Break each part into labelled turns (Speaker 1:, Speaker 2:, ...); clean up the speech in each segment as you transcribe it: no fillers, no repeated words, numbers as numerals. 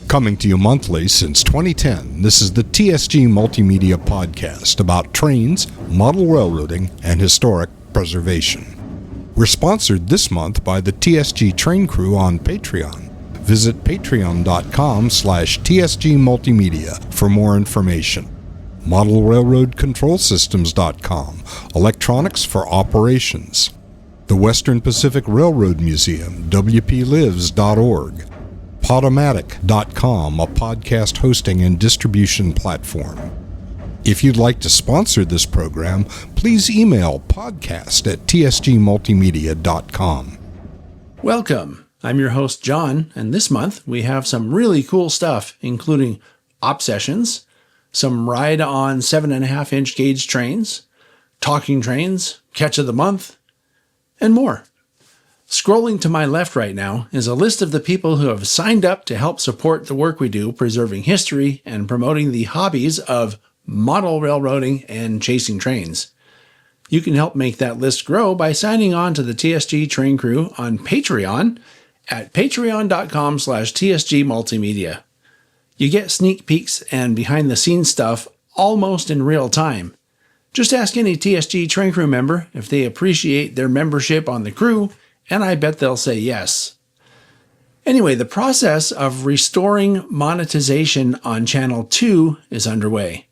Speaker 1: Coming to you monthly since 2010, this is the TSG Multimedia Podcast about trains, model railroading, and historic preservation. We're sponsored this month by the TSG Train Crew on Patreon. Visit patreon.com/TSG Multimedia for more information. ModelRailroadControlSystems.com, electronics for operations. The Western Pacific Railroad Museum, WPLives.org. Podomatic.com, a podcast hosting and distribution platform. If you'd like to sponsor this program, please email podcast@tsgmultimedia.com.
Speaker 2: Welcome. I'm your host, John, and this month we have some really cool stuff, including op sessions, some ride on 7.5-inch gauge trains, talking trains, catch of the month, and more. Scrolling to my left right now is a list of the people who have signed up to help support the work we do preserving history and promoting the hobbies of model railroading and chasing trains. You can help make that list grow by signing on to the TSG Train Crew on Patreon at patreon.com/TSG Multimedia. You get sneak peeks and behind-the-scenes stuff almost in real time. Just ask any TSG Train Crew member if they appreciate their membership on the crew, and I bet they'll say yes. Anyway, the process of restoring monetization on Channel 2 is underway.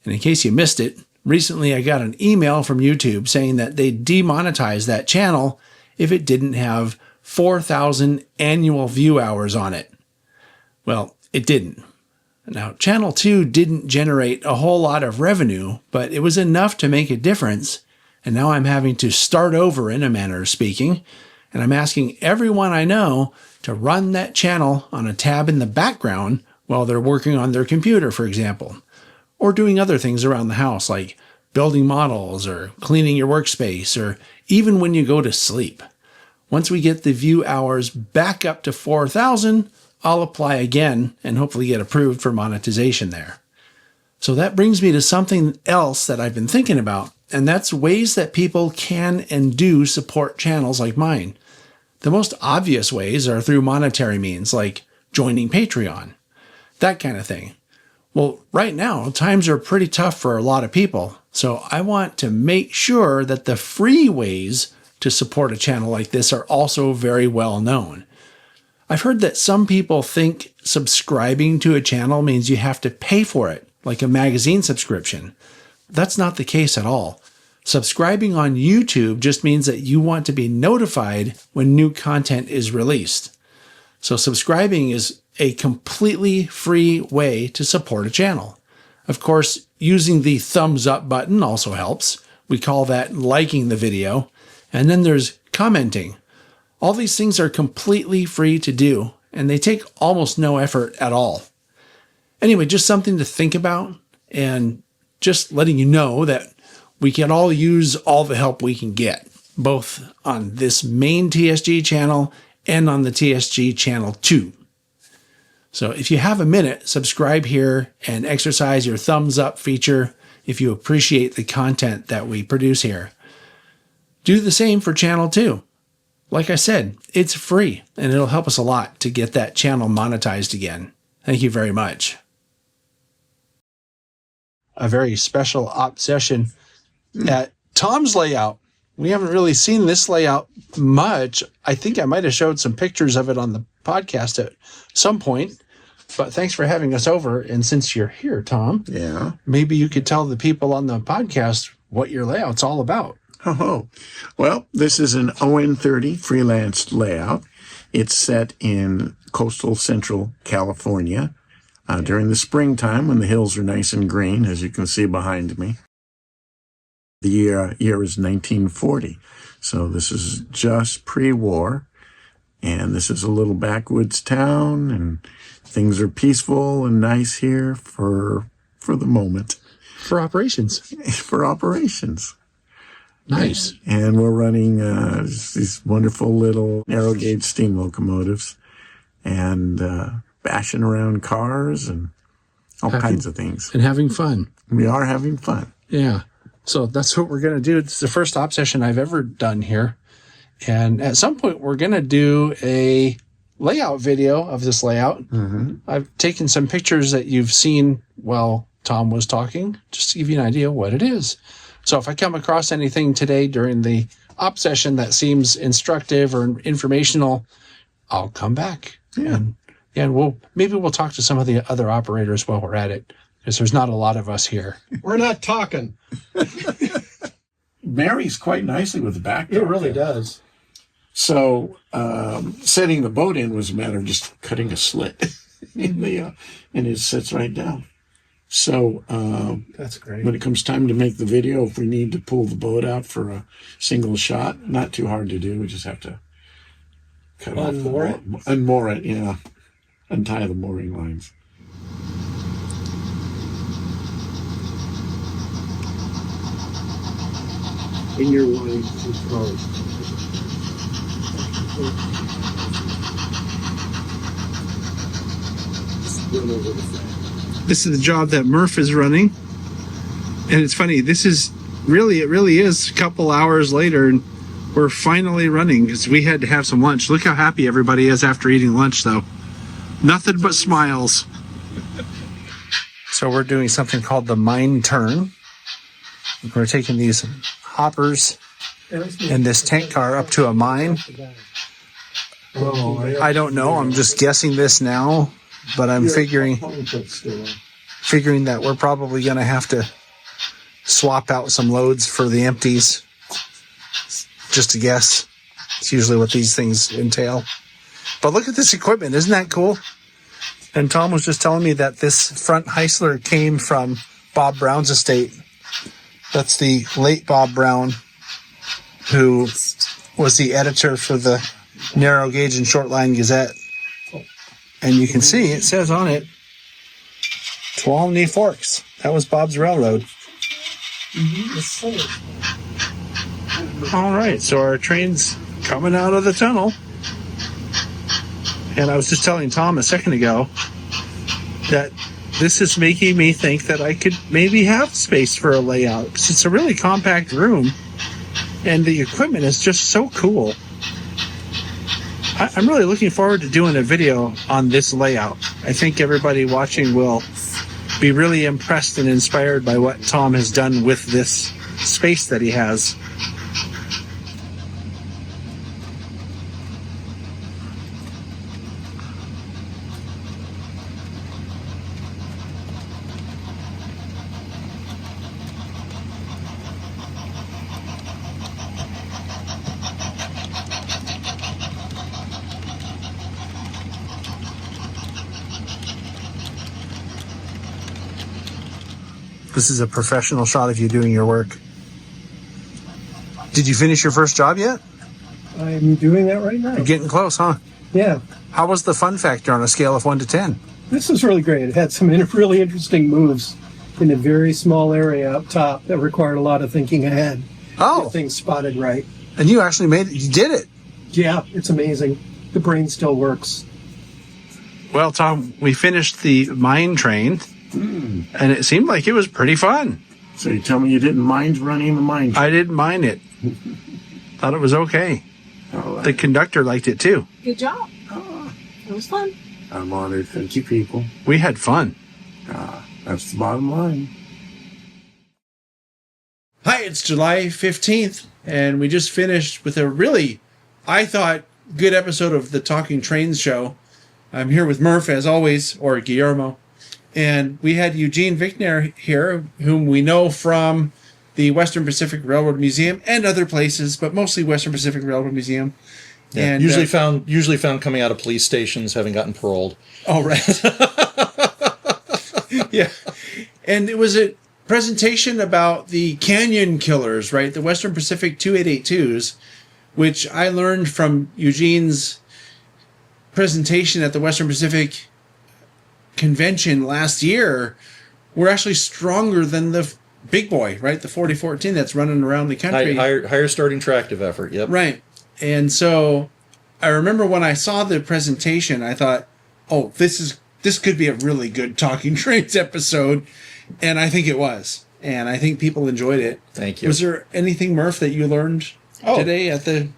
Speaker 2: And in case you missed it, recently I got an email from YouTube saying that they'd demonetize that channel if it didn't have 4,000 annual view hours on it. Well, it didn't. Now, Channel 2 didn't generate a whole lot of revenue, but it was enough to make a difference, and now I'm having to start over in a manner of speaking, and I'm asking everyone I know to run that channel on a tab in the background while they're working on their computer, for example, or doing other things around the house like building models or cleaning your workspace, or even when you go to sleep. Once we get the view hours back up to 4,000, I'll apply again and hopefully get approved for monetization there. So that brings me to something else that I've been thinking about, and that's ways that people can and do support channels like mine. The most obvious ways are through monetary means, like joining Patreon, that kind of thing. Well, right now, times are pretty tough for a lot of people, so I want to make sure that the free ways to support a channel like this are also very well known. I've heard that some people think subscribing to a channel means you have to pay for it, like a magazine subscription. That's not the case at all. Subscribing on YouTube just means that you want to be notified when new content is released. So subscribing is a completely free way to support a channel. Of course, using the thumbs up button also helps. We call that liking the video. And then there's commenting. All these things are completely free to do, and they take almost no effort at all. Anyway, just something to think about, and just letting you know that we can all use all the help we can get, both on this main TSG channel and on the TSG channel 2. So if you have a minute, subscribe here and exercise your thumbs up feature if you appreciate the content that we produce here. Do the same for channel 2. Like I said, it's free, and it'll help us a lot to get that channel monetized again. Thank you very much. A very special op session at Tom's layout. We haven't really seen this layout much. I think I might have showed some pictures of it on the podcast at some point, but thanks for having us over. And since you're here, Tom, maybe you could tell the people on the podcast what your layout's all about.
Speaker 3: Oh, well, this is an ON30 freelance layout. It's set in coastal central California during the springtime when the hills are nice and green, as you can see behind me. The year is 1940, so this is just pre-war, and this is a little backwoods town, and things are peaceful and nice here for the moment.
Speaker 2: For operations.
Speaker 3: For operations.
Speaker 2: Nice.
Speaker 3: And we're running these wonderful little narrow gauge steam locomotives and bashing around cars and all kinds of things.
Speaker 2: And having fun.
Speaker 3: We are having fun.
Speaker 2: Yeah. So that's what we're going to do. It's the first op session I've ever done here. And at some point, we're going to do a layout video of this layout. I've taken some pictures that you've seen while Tom was talking, just to give you an idea of what it is. So if I come across anything today during the op session that seems instructive or informational, I'll come back.
Speaker 3: Yeah.
Speaker 2: And we'll talk to some of the other operators while we're at it, because there's not a lot of us here.
Speaker 4: We're not talking.
Speaker 3: Marries quite nicely with the backdrop.
Speaker 4: It really does.
Speaker 3: So setting the boat in was a matter of just cutting a slit in and it sits right down. So
Speaker 4: that's great.
Speaker 3: when it comes time to make the video, if we need to pull the boat out for a single shot, not too hard to do. We just have to cut unmoor it, yeah. Untie the mooring lines.
Speaker 4: In your line too close.
Speaker 2: This is the job that Murph is running. And it's funny, it really is a couple hours later, and we're finally running because we had to have some lunch. Look how happy everybody is after eating lunch, though. Nothing but smiles. So we're doing something called the mine turn. We're taking these hoppers and this tank car up to a mine. I don't know. I'm just guessing this now, but I'm figuring that we're probably going to have to swap out some loads for the empties. Just a guess. It's usually what these things entail. But look at this equipment. Isn't that cool? And Tom was just telling me that this front Heisler came from Bob Brown's estate. That's the late Bob Brown, who was the editor for the Narrow Gauge and Short Line Gazette. And you can see, it says on it, Tuolumne Forks. That was Bob's railroad. All right, so our train's coming out of the tunnel. And I was just telling Tom a second ago that this is making me think that I could maybe have space for a layout, because it's a really compact room and the equipment is just so cool. I'm really looking forward to doing a video on this layout. I think everybody watching will be really impressed and inspired by what Tom has done with this space that he has. This is a professional shot of you doing your work. Did you finish your first job yet?
Speaker 4: I'm doing that right now.
Speaker 2: You're getting close, huh?
Speaker 4: Yeah.
Speaker 2: How was the fun factor on a scale of 1 to 10?
Speaker 4: This is really great. It had some really interesting moves in a very small area up top that required a lot of thinking ahead.
Speaker 2: Oh.
Speaker 4: Get things spotted right.
Speaker 2: And you actually made it. You did it.
Speaker 4: Yeah, it's amazing. The brain still works.
Speaker 2: Well, Tom, we finished the mine train, and it seemed like it was pretty fun.
Speaker 3: So you tell me you didn't mind running the mine train?
Speaker 2: I didn't mind it. Thought it was okay. The conductor liked it too.
Speaker 5: Good job. It was fun.
Speaker 3: I'm honored. Thank you, people.
Speaker 2: We had fun.
Speaker 3: That's the bottom line.
Speaker 2: Hi, it's July 15th, and we just finished with a really, I thought, good episode of the Talking Trains show. I'm here with Murph, as always, or Guillermo. And we had Eugene Vickner here, whom we know from the Western Pacific Railroad Museum and other places, but mostly Western Pacific Railroad Museum.
Speaker 6: Yeah,
Speaker 2: And
Speaker 6: usually found coming out of police stations, having gotten paroled.
Speaker 2: Oh, right. Yeah. And it was a presentation about the Canyon Killers, right? The Western Pacific 2882s, which I learned from Eugene's presentation at the Western Pacific Convention last year, were actually stronger than the big boy, right? The 4014 that's running around the country.
Speaker 6: Higher starting tractive effort, yep.
Speaker 2: Right. And so I remember when I saw the presentation, I thought, oh, this could be a really good Talking Trains episode. And I think it was. And I think people enjoyed it.
Speaker 6: Thank you.
Speaker 2: Was there anything, Murph, that you learned today at the...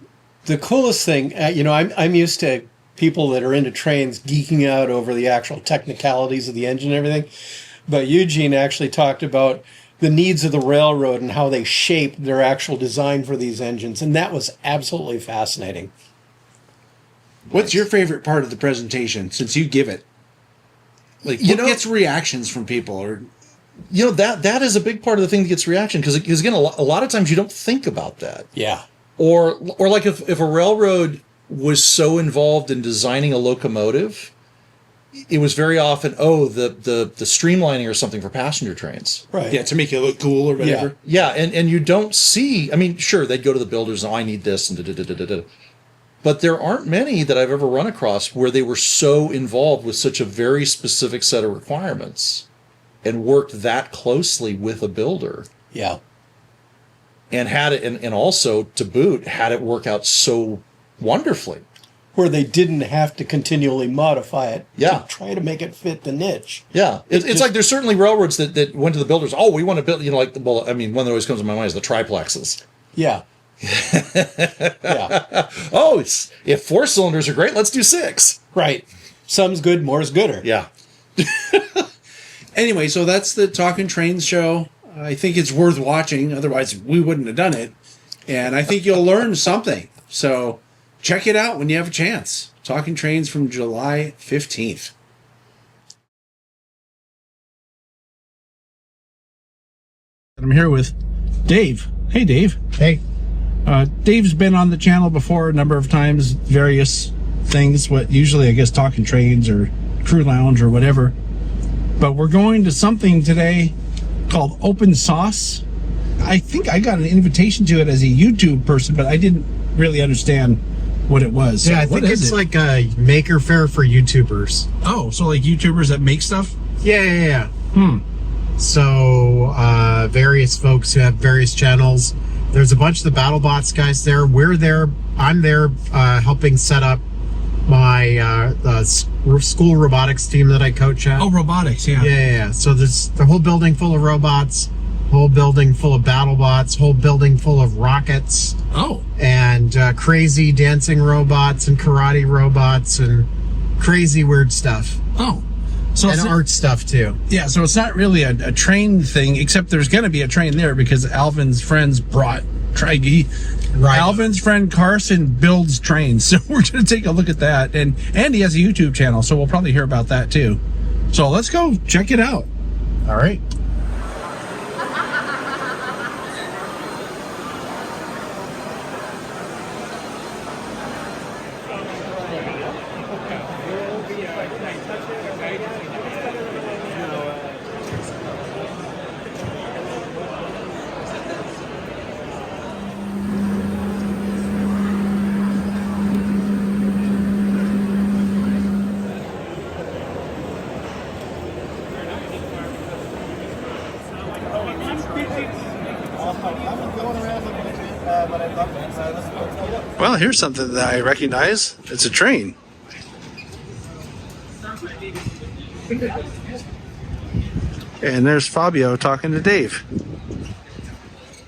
Speaker 7: The coolest thing, I'm used to people that are into trains geeking out over the actual technicalities of the engine and everything. But Eugene actually talked about the needs of the railroad and how they shaped their actual design for these engines. And that was absolutely fascinating.
Speaker 2: What's your favorite part of the presentation since you give it? Like, what gets reactions from people? Or
Speaker 6: that is a big part of the thing that gets reaction, because again, a lot of times you don't think about that.
Speaker 7: Yeah.
Speaker 6: Or like if a railroad was so involved in designing a locomotive, it was very often, the streamlining or something for passenger trains.
Speaker 7: Right.
Speaker 2: Yeah, to make it look cool or whatever.
Speaker 6: Yeah, and you don't see, I mean, sure, they'd go to the builders and, I need this, and da-da-da-da-da. But there aren't many that I've ever run across where they were so involved with such a very specific set of requirements and worked that closely with a builder.
Speaker 7: Yeah.
Speaker 6: And had it, and also to boot, had it work out so wonderfully.
Speaker 7: Where they didn't have to continually modify it
Speaker 6: to
Speaker 7: try to make it fit the niche.
Speaker 6: Yeah. It's like there's certainly railroads that went to the builders, we want to build, one that always comes to my mind is the triplexes.
Speaker 7: Yeah. Yeah.
Speaker 6: If 4 cylinders are great, let's do 6.
Speaker 7: Right. Some's good, more's gooder.
Speaker 6: Yeah.
Speaker 2: Anyway, so that's the Talking Trains show. I think it's worth watching. Otherwise, we wouldn't have done it. And I think you'll learn something. So check it out when you have a chance. Talking Trains from July 15th. I'm here with Dave. Hey, Dave.
Speaker 8: Hey.
Speaker 2: Dave's been on the channel before a number of times, various things, usually I guess Talking Trains or Crew Lounge or whatever. But we're going to something today called Open Sauce. I think I got an invitation to it as a YouTube person, but I didn't really understand what it was.
Speaker 8: Yeah, I think it's like a maker fair for YouTubers.
Speaker 2: Oh, so like YouTubers that make stuff?
Speaker 8: Yeah. So various folks who have various channels. There's a bunch of the BattleBots guys there. We're there. I'm there helping set up my school robotics team that I coach at.
Speaker 2: Oh, robotics, yeah.
Speaker 8: Yeah. So there's the whole building full of robots, whole building full of BattleBots, whole building full of rockets.
Speaker 2: Oh.
Speaker 8: And crazy dancing robots and karate robots and crazy weird stuff.
Speaker 2: Oh. So
Speaker 8: and art stuff too.
Speaker 2: Yeah, so it's not really a train thing, except there's going to be a train there because Alvin's friends brought Right. Alvin's friend Carson builds trains, so we're going to take a look at that. And he has a YouTube channel, so we'll probably hear about that too. So let's go check it out.
Speaker 8: All right.
Speaker 2: Well, here's something that I recognize. It's a train. And there's Fabio talking to Dave.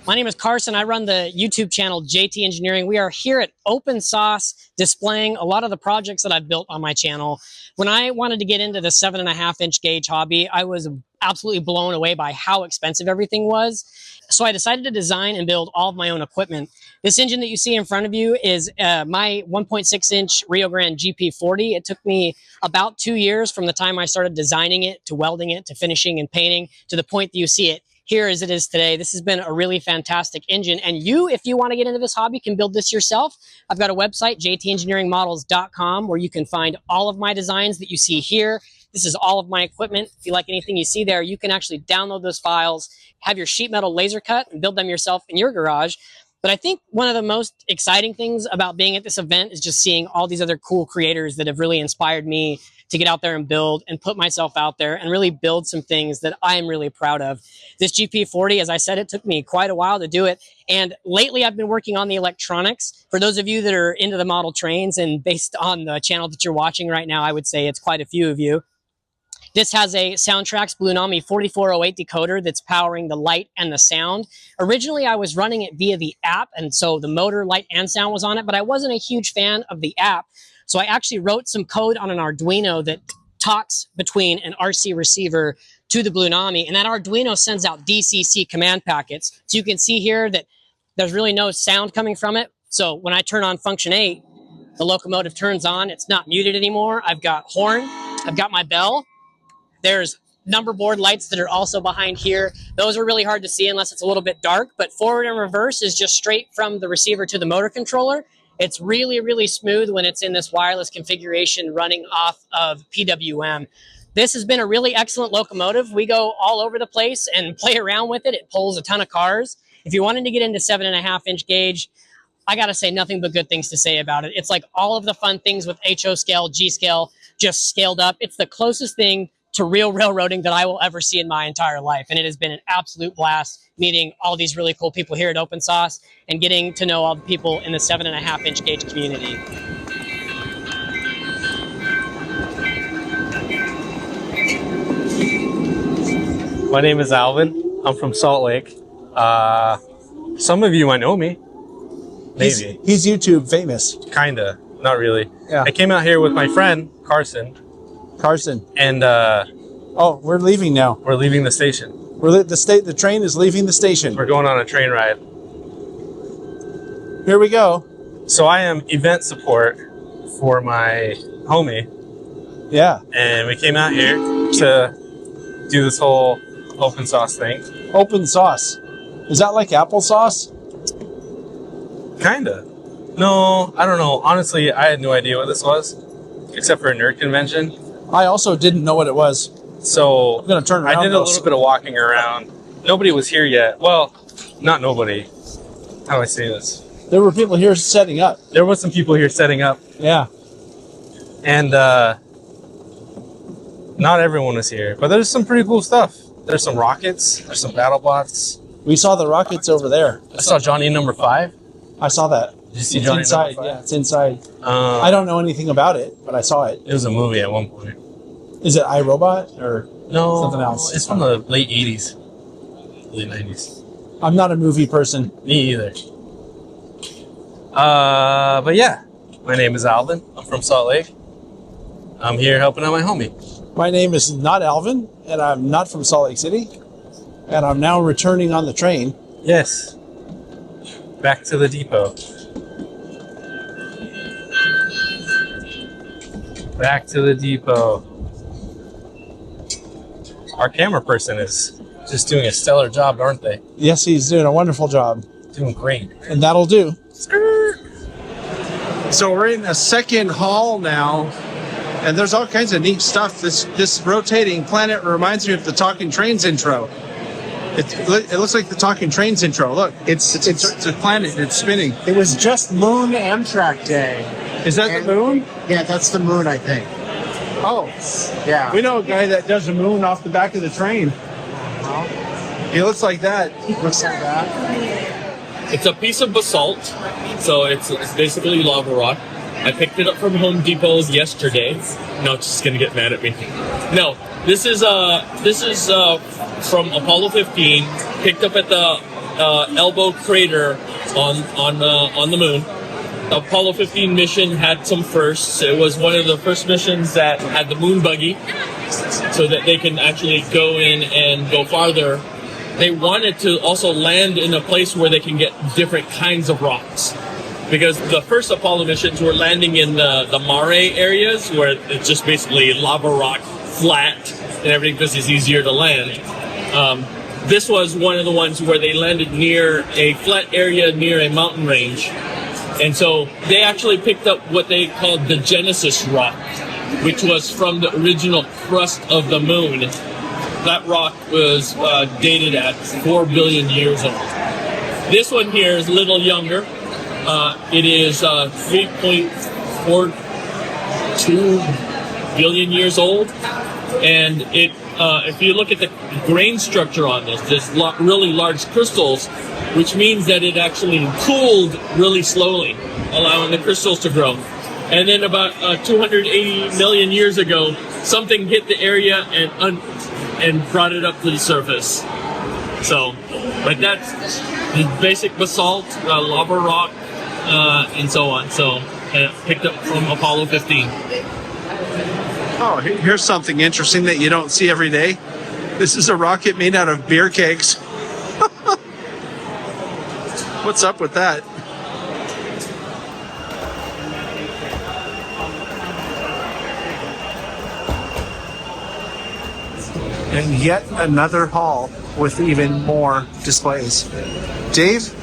Speaker 9: My name is Carson. I run the YouTube channel JT Engineering. We are here at Open Sauce displaying a lot of the projects that I've built on my channel. When I wanted to get into the 7.5-inch gauge hobby, I was absolutely blown away by how expensive everything was. So I decided to design and build all of my own equipment. This engine that you see in front of you is my 1.6-inch Rio Grande GP40. It took me about 2 years from the time I started designing it to welding it to finishing and painting to the point that you see it here as it is today. This has been a really fantastic engine. And you, if you want to get into this hobby, can build this yourself. I've got a website, jtengineeringmodels.com, where you can find all of my designs that you see here. This is all of my equipment. If you like anything you see there, you can actually download those files, have your sheet metal laser cut, and build them yourself in your garage. But I think one of the most exciting things about being at this event is just seeing all these other cool creators that have really inspired me to get out there and build and put myself out there and really build some things that I'm really proud of. This GP40, as I said, it took me quite a while to do it. And lately I've been working on the electronics. For those of you that are into the model trains, and based on the channel that you're watching right now, I would say it's quite a few of you. This has a Soundtrax Bluenami 4408 decoder that's powering the light and the sound. Originally, I was running it via the app, and so the motor, light, and sound was on it, but I wasn't a huge fan of the app. So I actually wrote some code on an Arduino that talks between an RC receiver to the Bluenami, and that Arduino sends out DCC command packets. So you can see here that there's really no sound coming from it. So when I turn on function 8, the locomotive turns on. It's not muted anymore. I've got horn. I've got my bell. There's number board lights that are also behind here. Those are really hard to see unless it's a little bit dark, but forward and reverse is just straight from the receiver to the motor controller. It's really, really smooth when it's in this wireless configuration running off of PWM. This has been a really excellent locomotive. We go all over the place and play around with it. It pulls a ton of cars. If you're wanting to get into 7.5-inch gauge, I got to say nothing but good things to say about it. It's like all of the fun things with HO scale, G scale, just scaled up. It's the closest thing to real railroading that I will ever see in my entire life. And it has been an absolute blast meeting all these really cool people here at Open Sauce and getting to know all the people in the 7.5-inch gauge community.
Speaker 10: My name is Alvin. I'm from Salt Lake. Some of you might know me. Maybe.
Speaker 11: He's YouTube famous.
Speaker 10: Kinda. Not really.
Speaker 11: Yeah.
Speaker 10: I came out here with my friend, Carson. And
Speaker 11: oh, we're leaving now.
Speaker 10: We're leaving the station.
Speaker 11: The train is leaving the station.
Speaker 10: We're going on a train ride.
Speaker 11: Here we go.
Speaker 10: So I am event support for my homie.
Speaker 11: Yeah.
Speaker 10: And we came out here to do this whole open sauce thing.
Speaker 11: Open sauce. Is that like applesauce?
Speaker 10: Kinda. No, I don't know. Honestly, I had no idea what this was, except for a nerd convention.
Speaker 11: I also didn't know what it was.
Speaker 10: So
Speaker 11: I'm gonna turn around.
Speaker 10: I did a little bit of walking around. Nobody was here yet. Well, not nobody. How do I say this?
Speaker 11: There were people here setting up.
Speaker 10: There was some people here setting up.
Speaker 11: Yeah.
Speaker 10: And not everyone was here, but there's some pretty cool stuff. There's some rockets. There's some battle bots.
Speaker 11: We saw the rockets over there.
Speaker 10: I saw Johnny number 5.
Speaker 11: I saw that.
Speaker 10: Did you see
Speaker 11: It's
Speaker 10: Johnny
Speaker 11: inside.
Speaker 10: number 5?
Speaker 11: Yeah, it's inside. I don't know anything about it, but I saw it.
Speaker 10: It was a movie at one point.
Speaker 11: Is it iRobot or
Speaker 10: No,
Speaker 11: something else?
Speaker 10: It's from the late 80s, late 90s.
Speaker 11: I'm not a movie person.
Speaker 10: Me either. But yeah, my name is Alvin. I'm from Salt Lake. I'm here helping out my homie.
Speaker 11: My name is not Alvin, and I'm not from Salt Lake City. And I'm now returning on the train.
Speaker 10: Yes. Back to the depot. Back to the depot. Our camera person is just doing a stellar job, aren't they?
Speaker 11: Yes, he's doing a wonderful job.
Speaker 10: Doing great.
Speaker 11: And that'll do.
Speaker 12: So we're in a second hall now, and there's all kinds of neat stuff. This rotating planet reminds me of the Talking Trains intro. It looks like the Talking Trains intro. Look, it's a planet and it's spinning.
Speaker 8: It was just Moon Amtrak Day.
Speaker 12: Is that the moon?
Speaker 8: Yeah, that's the moon, I think.
Speaker 12: Oh,
Speaker 8: Yeah.
Speaker 12: we know a guy that does a moon off the back of the train. He looks like that.
Speaker 8: Looks like that.
Speaker 13: It's a piece of basalt, so it's basically lava rock. I picked it up from Home Depot yesterday. No, it's just gonna get mad at me. No, this is from Apollo 15, picked up at the Elbow Crater on the moon. The Apollo 15 mission had some firsts. It was one of the first missions that had the moon buggy, so that they can actually go in and go farther. They wanted to also land in a place where they can get different kinds of rocks, because the first Apollo missions were landing in the Mare areas where it's just basically lava rock, flat, and everything, because it's easier to land. This was one of the ones where they landed near a flat area near a mountain range. And so they actually picked up what they called the Genesis rock, which was from the original crust of the moon. That rock was dated at 4 billion years old. This one here is a little younger. It is 3.42 billion years old. And it, if you look at the grain structure on this, there's really large crystals, which means that it actually cooled really slowly, allowing the crystals to grow. And then about 280 million years ago, something hit the area and brought it up to the surface. So, but that's the basic basalt, lava rock, and so on. So picked up from Apollo 15.
Speaker 12: Oh, here's something interesting that you don't see every day. This is a rocket made out of beer kegs. What's up with that? And yet another hall with even more displays. Dave,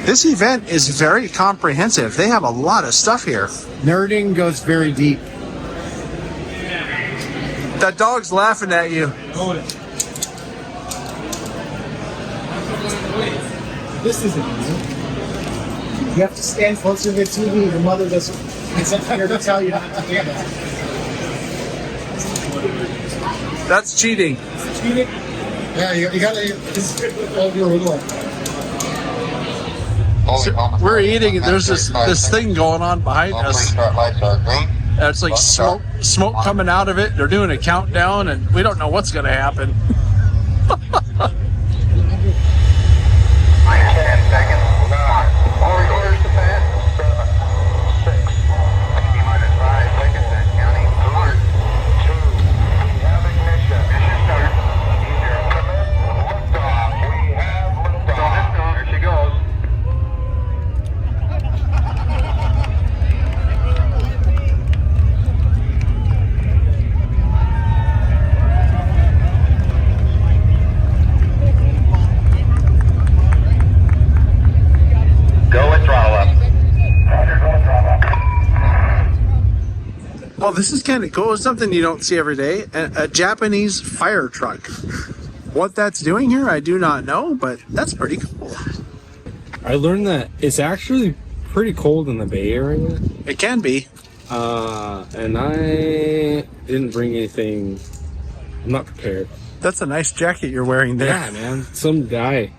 Speaker 12: this event is very comprehensive. They have a lot of stuff here.
Speaker 8: Nerding goes very deep.
Speaker 12: That dog's laughing at you.
Speaker 8: This isn't easy. You have to stand closer to the TV. Your mother doesn't. It's up here to tell you not to do that.
Speaker 12: That's cheating.
Speaker 8: Cheating? Yeah, you gotta. You're a little.
Speaker 12: So we're eating. There's this thing going on behind us. It's like smoke coming out of it. They're doing a countdown, and we don't know what's going to happen.
Speaker 14: 10 seconds. 9. All recorders to pass. 7, 6. T-minus 5 seconds and counting. 1, 2. We have ignition. Mission start. Liftoff. We have liftoff. Here she goes.
Speaker 12: Well, this is kind of cool. It's something you don't see every day. A Japanese fire truck. What that's doing here, I do not know, but that's pretty cool.
Speaker 10: I learned that it's actually pretty cold in the Bay Area.
Speaker 12: It can be.
Speaker 10: And I didn't bring anything. I'm not prepared.
Speaker 12: That's a nice jacket you're wearing there.
Speaker 10: Yeah, man. Some guy.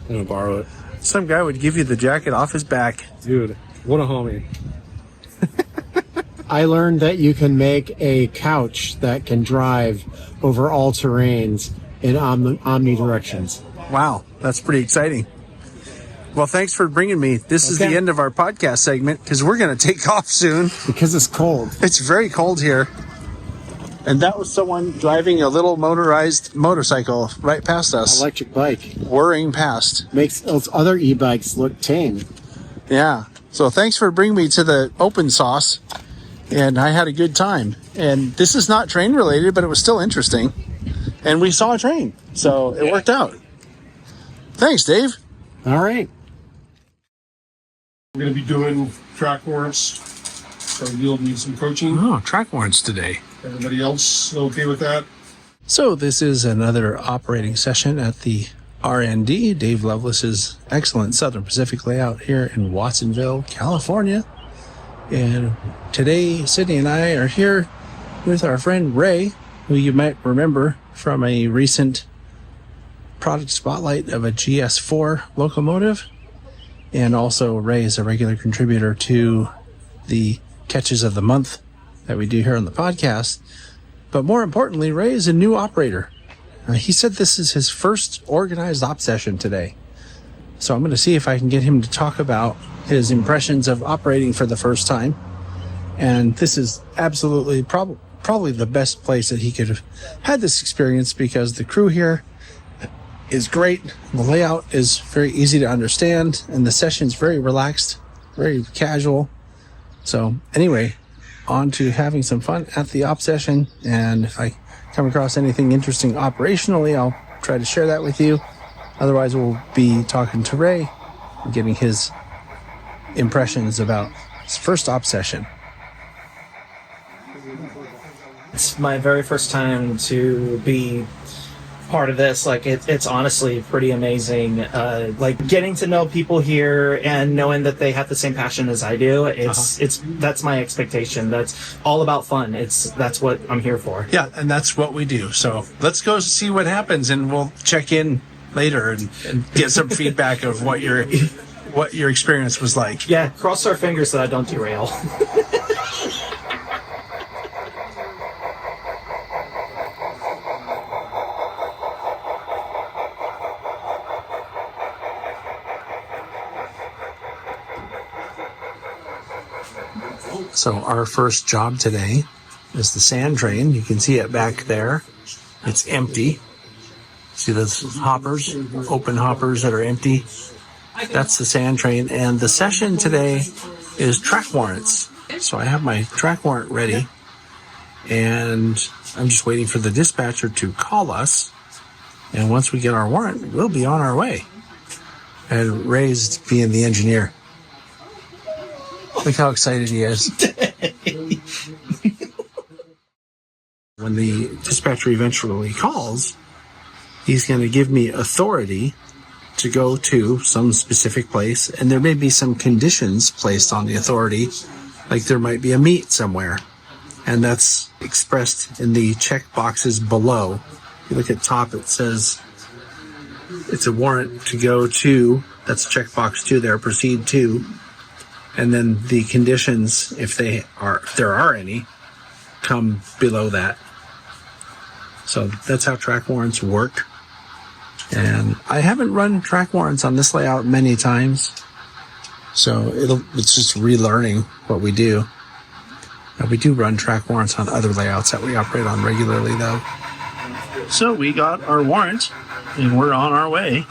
Speaker 10: I'm gonna borrow it.
Speaker 12: Some guy would give you the jacket off his back.
Speaker 10: Dude, what a homie.
Speaker 8: I learned that you can make a couch that can drive over all terrains in omnidirections.
Speaker 12: Wow, that's pretty exciting. Well, thanks for bringing me. This is the end of our podcast segment because we're going to take off soon.
Speaker 8: Because it's cold.
Speaker 12: It's very cold here. And that was someone driving a little motorized motorcycle right past us.
Speaker 8: Electric bike.
Speaker 12: Whirring past.
Speaker 8: Makes those other e-bikes look tame.
Speaker 12: Yeah. So thanks for bringing me to the open sauce. And I had a good time. And this is not train related, but it was still interesting. And we saw a train. So it worked out. Thanks, Dave.
Speaker 8: All right.
Speaker 15: We're going to be doing track warrants. So you'll need some coaching.
Speaker 2: Oh, track warrants today.
Speaker 15: Everybody else okay with that?
Speaker 2: So this is another operating session at the R&D, Dave Loveless's excellent Southern Pacific layout here in Watsonville, California. And today, Sydney and I are here with our friend Ray, who you might remember from a recent product spotlight of a GS4 locomotive. And also Ray is a regular contributor to the Catches of the Month that we do here on the podcast. But more importantly, Ray is a new operator. He said this is his first organized op session today. So I'm going to see if I can get him to talk about his impressions of operating for the first time. And this is absolutely probably the best place that he could have had this experience because the crew here is great. The layout is very easy to understand and the session's very relaxed, very casual. So anyway, on to having some fun at the op session. And if I come across anything interesting operationally, I'll try to share that with you. Otherwise, we'll be talking to Ray and getting his impressions about his first op session.
Speaker 16: It's my very first time to be part of this. Like it's honestly pretty amazing. Like getting to know people here and knowing that they have the same passion as I do. That's my expectation. That's all about fun. That's what I'm here for.
Speaker 12: Yeah, and that's what we do. So let's go see what happens, and we'll check in later and get some feedback of what your experience was like.
Speaker 16: Yeah, cross our fingers that I don't derail.
Speaker 2: So our first job today is the sand train. You can see it back there. It's empty. See those hoppers, open hoppers that are empty? That's the sand train. And the session today is track warrants. So I have my track warrant ready, and I'm just waiting for the dispatcher to call us. And once we get our warrant, we'll be on our way. And Ray's being the engineer. Look how excited he is. When the dispatcher eventually calls, he's going to give me authority to go to some specific place, and there may be some conditions placed on the authority, like there might be a meet somewhere, and that's expressed in the check boxes below. If you look at top, it says it's a warrant to go to, that's checkbox 2 there, proceed to, and then the conditions, if there are any, come below that. So that's how track warrants work. And I haven't run track warrants on this layout many times, so it's just relearning what we do. We do run track warrants on other layouts that we operate on regularly, though. So we got our warrant, and we're on our way.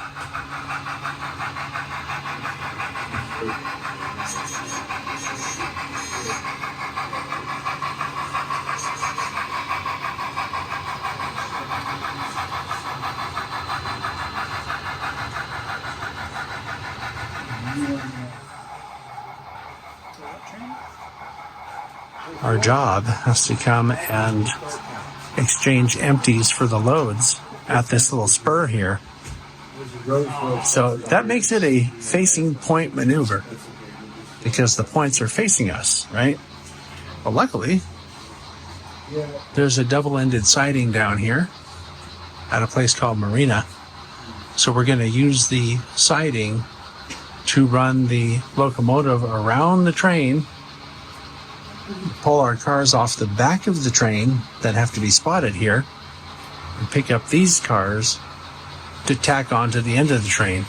Speaker 2: Our job has to come and exchange empties for the loads at this little spur here. So that makes it a facing point maneuver because the points are facing us, right? Well, luckily, there's a double-ended siding down here at a place called Marina. So we're going to use the siding to run the locomotive around the train, pull our cars off the back of the train that have to be spotted here, and pick up these cars to tack onto the end of the train.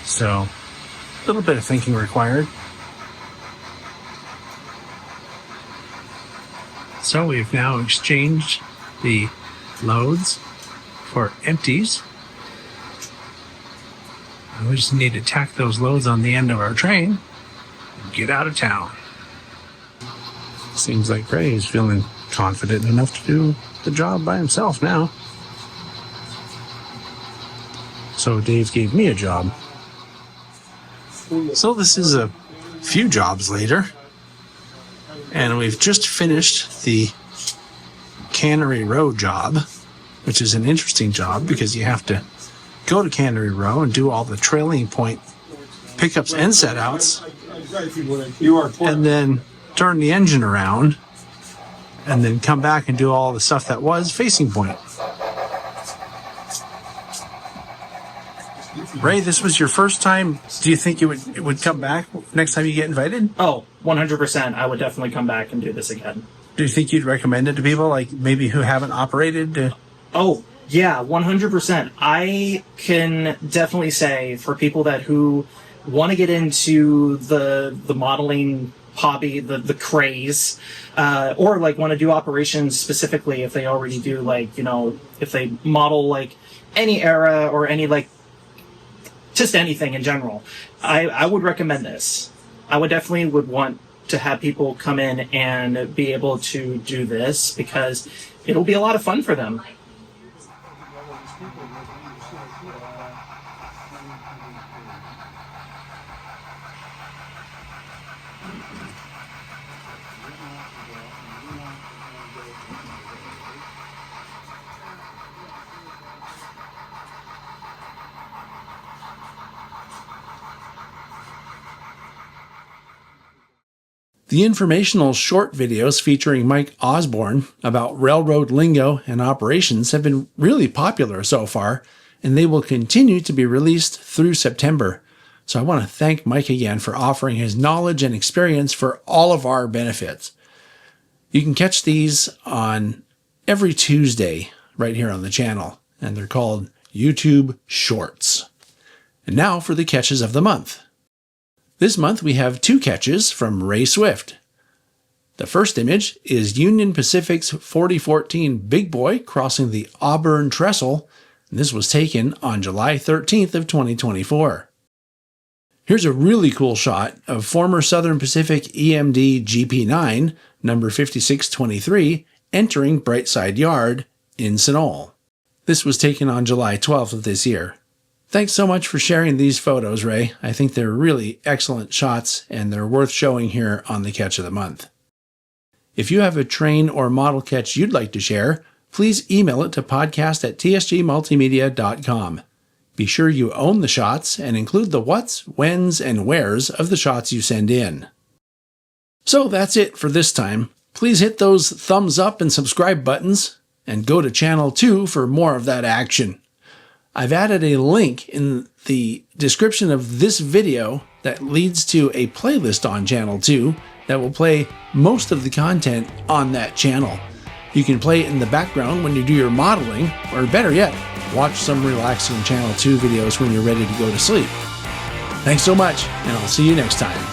Speaker 2: So, a little bit of thinking required. So we've now exchanged the loads for empties. And we just need to tack those loads on the end of our train and get out of town. Seems like Ray is feeling confident enough to do the job by himself now. So Dave gave me a job. So this is a few jobs later, and we've just finished the Cannery Row job, which is an interesting job because you have to go to Cannery Row and do all the trailing point pickups and setouts, and then turn the engine around, and then come back and do all the stuff that was facing point. Ray, this was your first time. Do you think it would come back next time you get invited?
Speaker 16: Oh, 100%. I would definitely come back and do this again.
Speaker 2: Do you think you'd recommend it to people, like maybe who haven't operated?
Speaker 16: Oh, yeah, 100%. I can definitely say for people who want to get into the modeling hobby, the craze, or like want to do operations specifically, if they already do, like, you know, if they model like any era or any, like, just anything in general, I would recommend this. I would definitely want to have people come in and be able to do this because it'll be a lot of fun for them.
Speaker 2: The informational short videos featuring Mike Osborne about railroad lingo and operations have been really popular so far, and they will continue to be released through September. So I want to thank Mike again for offering his knowledge and experience for all of our benefits. You can catch these on every Tuesday right here on the channel, and they're called YouTube Shorts. And now for the catches of the month. This month we have 2 catches from Ray Swift. The first image is Union Pacific's 4014 Big Boy crossing the Auburn Trestle. This was taken on July 13th of 2024. Here's a really cool shot of former Southern Pacific EMD GP9, number 5623, entering Brightside Yard in Sunol. This was taken on July 12th of this year. Thanks so much for sharing these photos, Ray. I think they're really excellent shots, and they're worth showing here on the Catch of the Month. If you have a train or model catch you'd like to share, please email it to podcast@tsgmultimedia.com. Be sure you own the shots and include the whats, whens, and wheres of the shots you send in. So that's it for this time. Please hit those thumbs up and subscribe buttons, and go to Channel 2 for more of that action. I've added a link in the description of this video that leads to a playlist on Channel 2 that will play most of the content on that channel. You can play it in the background when you do your modeling, or better yet, watch some relaxing Channel 2 videos when you're ready to go to sleep. Thanks so much, and I'll see you next time.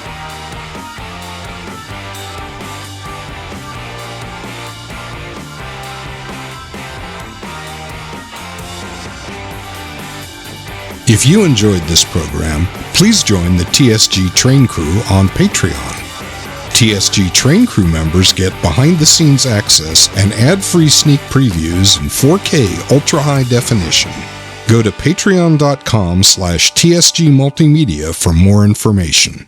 Speaker 1: If you enjoyed this program, please join the TSG Train Crew on Patreon. TSG Train Crew members get behind-the-scenes access and ad-free sneak previews in 4K ultra-high definition. Go to patreon.com/TSG Multimedia for more information.